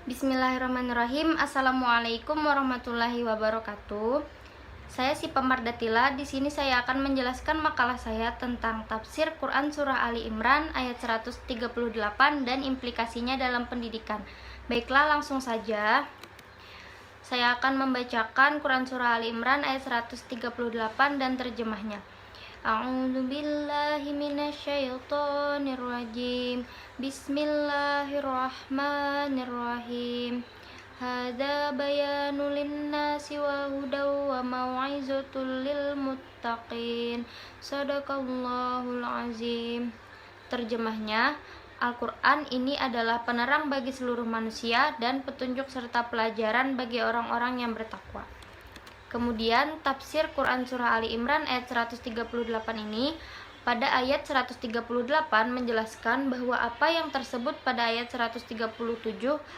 Bismillahirrahmanirrahim. Assalamualaikum warahmatullahi wabarakatuh. Saya si Pemardatila. Di sini saya akan menjelaskan makalah saya tentang tafsir Quran Surah Ali Imran ayat 138 dan implikasinya dalam pendidikan. Baiklah, langsung saja. Saya akan membacakan Quran Surah Ali Imran ayat 138 dan terjemahnya. A'udzu billahi minasyaitonir rajim. Bismillahirrahmanirrahim. Hadza bayanul linnasi wa hudaw wa mau'izatul lil muttaqin. Shadaqallahul azim. Terjemahnya, Al-Quran ini adalah penerang bagi seluruh manusia dan petunjuk serta pelajaran bagi orang-orang yang bertakwa. Kemudian tafsir Quran Surah Ali Imran ayat 138 ini pada ayat 138 menjelaskan bahwa apa yang tersebut pada ayat 137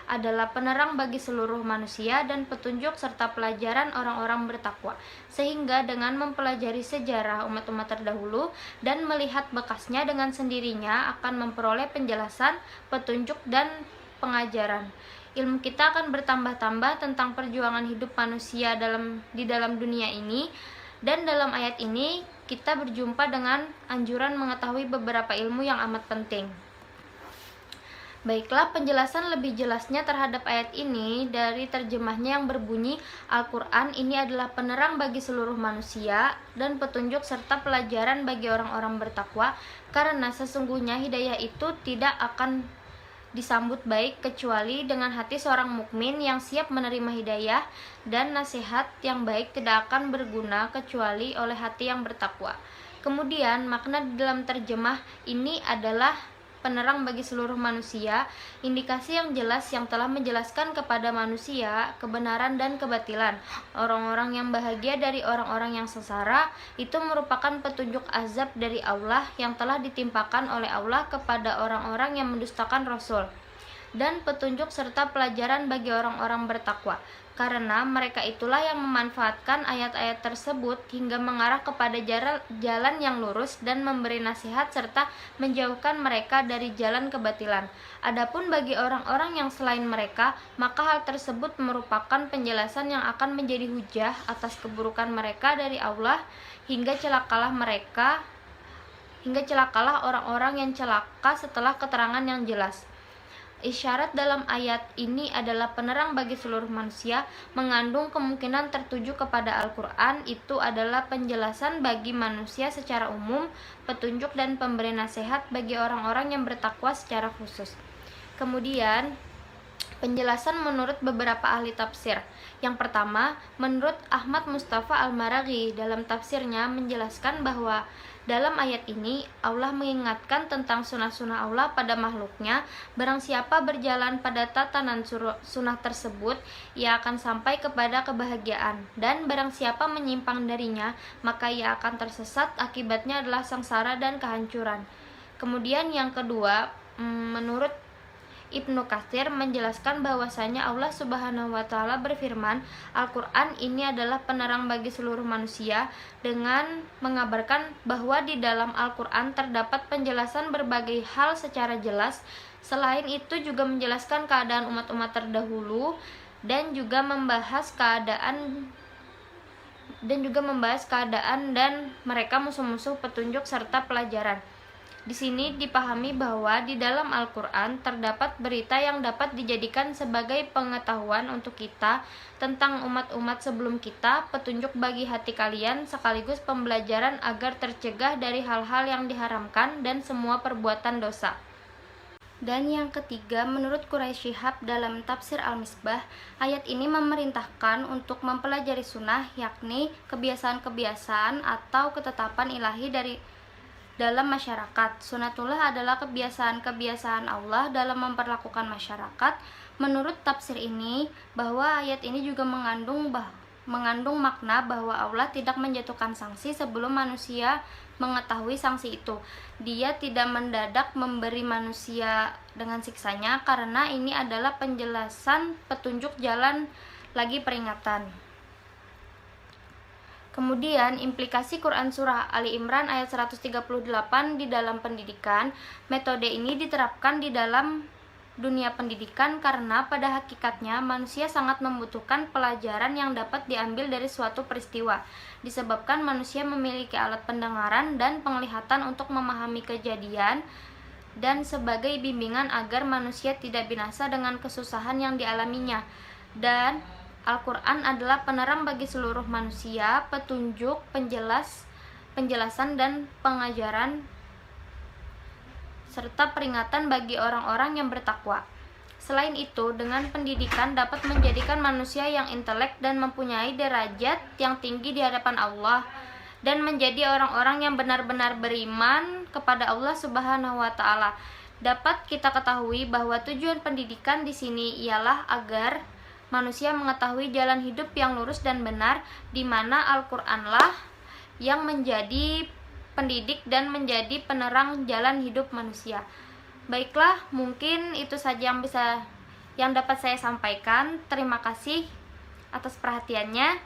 adalah penerang bagi seluruh manusia dan petunjuk serta pelajaran orang-orang bertakwa. Sehingga dengan mempelajari sejarah umat-umat terdahulu dan melihat bekasnya dengan sendirinya akan memperoleh penjelasan, petunjuk, dan pengajaran. Ilmu kita akan bertambah-tambah tentang perjuangan hidup manusia di dalam dunia ini, dan dalam ayat ini kita berjumpa dengan anjuran mengetahui beberapa ilmu yang amat penting. Baiklah, penjelasan lebih jelasnya terhadap ayat ini dari terjemahnya yang berbunyi, Al-Quran ini adalah penerang bagi seluruh manusia dan petunjuk serta pelajaran bagi orang-orang bertakwa, karena sesungguhnya hidayah itu tidak akan disambut baik kecuali dengan hati seorang mukmin yang siap menerima hidayah, dan nasihat yang baik tidak akan berguna kecuali oleh hati yang bertakwa. Kemudian makna di dalam terjemah ini adalah penerang bagi seluruh manusia, indikasi yang jelas yang telah menjelaskan kepada manusia kebenaran dan kebatilan. Orang-orang yang bahagia dari orang-orang yang sengsara itu merupakan petunjuk azab dari Allah yang telah ditimpakan oleh Allah kepada orang-orang yang mendustakan Rasul, dan petunjuk serta pelajaran bagi orang-orang bertakwa, karena mereka itulah yang memanfaatkan ayat-ayat tersebut hingga mengarah kepada jalan yang lurus dan memberi nasihat serta menjauhkan mereka dari jalan kebatilan. Adapun bagi orang-orang yang selain mereka, maka hal tersebut merupakan penjelasan yang akan menjadi hujah atas keburukan mereka dari Allah, hingga celakalah orang-orang yang celaka setelah keterangan yang jelas. Isyarat dalam ayat ini adalah penerang bagi seluruh manusia, mengandung kemungkinan tertuju kepada Al-Quran itu adalah penjelasan bagi manusia secara umum, petunjuk dan pemberi nasihat bagi orang-orang yang bertakwa secara khusus. Kemudian penjelasan menurut beberapa ahli tafsir. Yang pertama, menurut Ahmad Mustafa Al-Maraghi dalam tafsirnya menjelaskan bahwa dalam ayat ini Allah mengingatkan tentang sunnah-sunnah Allah pada makhluknya. Barang siapa berjalan pada tatanan sunnah tersebut, ia akan sampai kepada kebahagiaan, dan barang siapa menyimpang darinya, maka ia akan tersesat, akibatnya adalah sengsara dan kehancuran. Kemudian yang kedua, menurut Ibnu Katsir menjelaskan bahwasanya Allah Subhanahu wa taala berfirman, Al-Qur'an ini adalah penerang bagi seluruh manusia, dengan mengabarkan bahwa di dalam Al-Qur'an terdapat penjelasan berbagai hal secara jelas. Selain itu juga menjelaskan keadaan umat-umat terdahulu dan juga membahas keadaan dan mereka musuh-musuh petunjuk serta pelajaran. Di sini dipahami bahwa di dalam Al-Quran terdapat berita yang dapat dijadikan sebagai pengetahuan untuk kita tentang umat-umat sebelum kita, petunjuk bagi hati kalian, sekaligus pembelajaran agar tercegah dari hal-hal yang diharamkan dan semua perbuatan dosa. Dan yang ketiga, menurut Quraisy Shihab dalam tafsir Al-Misbah, ayat ini memerintahkan untuk mempelajari sunnah, yakni kebiasaan-kebiasaan atau ketetapan ilahi dalam masyarakat. Sunnatullah adalah kebiasaan-kebiasaan Allah dalam memperlakukan masyarakat. Menurut tafsir ini, bahwa ayat ini juga mengandung makna bahwa Allah tidak menjatuhkan sanksi sebelum manusia mengetahui sanksi itu. Dia tidak mendadak memberi manusia dengan siksanya, karena ini adalah penjelasan petunjuk jalan lagi peringatan. Kemudian implikasi Quran Surah Ali Imran ayat 138 di dalam pendidikan. Metode ini diterapkan di dalam dunia pendidikan karena pada hakikatnya manusia sangat membutuhkan pelajaran yang dapat diambil dari suatu peristiwa, disebabkan manusia memiliki alat pendengaran dan penglihatan untuk memahami kejadian dan sebagai bimbingan agar manusia tidak binasa dengan kesusahan yang dialaminya. Dan Al-Quran adalah penerang bagi seluruh manusia, petunjuk, penjelasan dan pengajaran serta peringatan bagi orang-orang yang bertakwa. Selain itu, dengan pendidikan dapat menjadikan manusia yang intelek dan mempunyai derajat yang tinggi di hadapan Allah dan menjadi orang-orang yang benar-benar beriman kepada Allah Subhanahu wa taala. Dapat kita ketahui bahwa tujuan pendidikan di sini ialah agar manusia mengetahui jalan hidup yang lurus dan benar, di mana Al-Qur'anlah yang menjadi pendidik dan menjadi penerang jalan hidup manusia. Baiklah, mungkin itu saja yang dapat saya sampaikan. Terima kasih atas perhatiannya.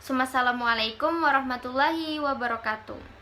Wassalamualaikum warahmatullahi wabarakatuh.